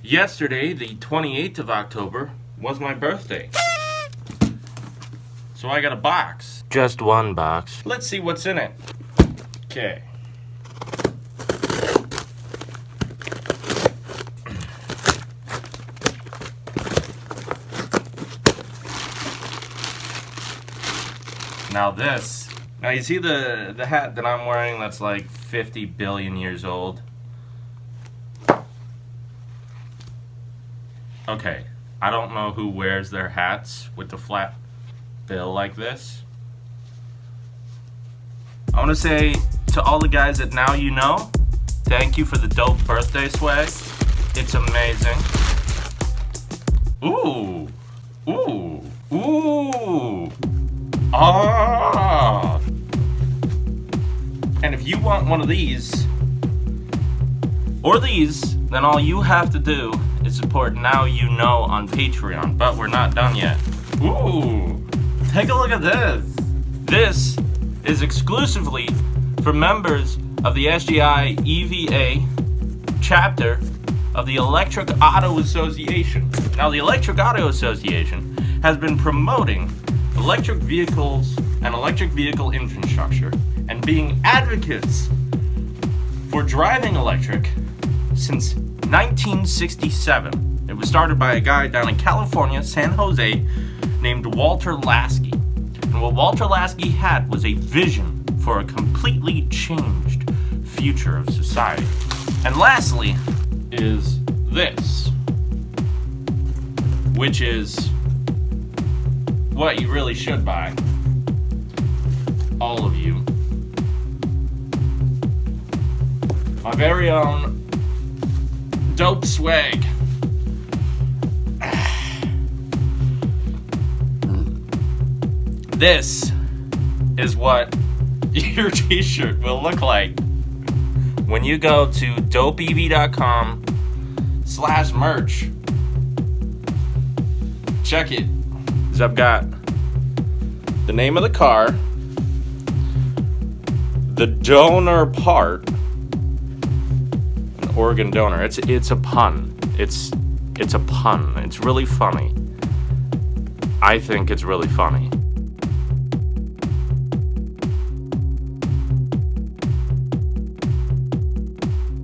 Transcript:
Yesterday, the 28th of October, was my birthday. So I got a box. Just one box. Let's see what's in it. Okay. Now you see the hat that I'm wearing that's like 50 billion years old? Okay, I don't know who wears their hats with the flat bill like this. I want to say to all the guys that now you know, thank you for the dope birthday swag. It's amazing. Ooh. Ooh. Ooh. Ah. And if you want one of these, or these, then all you have to do is support Now You Know on Patreon. But we're not done yet. Ooh, take a look at this. This is exclusively for members of the SGI EVA chapter of the Electric Auto Association. Now, the Electric Auto Association has been promoting electric vehicles and electric vehicle infrastructure and being advocates for driving electric since 1967. It was started by a guy down in California, San Jose, named Walter Lasky. And what Walter Lasky had was a vision for a completely changed future of society. And lastly is this, which is what you really should buy. All of you. My very own dope swag. This is what your t-shirt will look like when you go to dopeev.com/merch. Check it. I've got the name of the car, the donor part, an organ donor. It's a pun. It's a pun. It's really funny. I think it's really funny.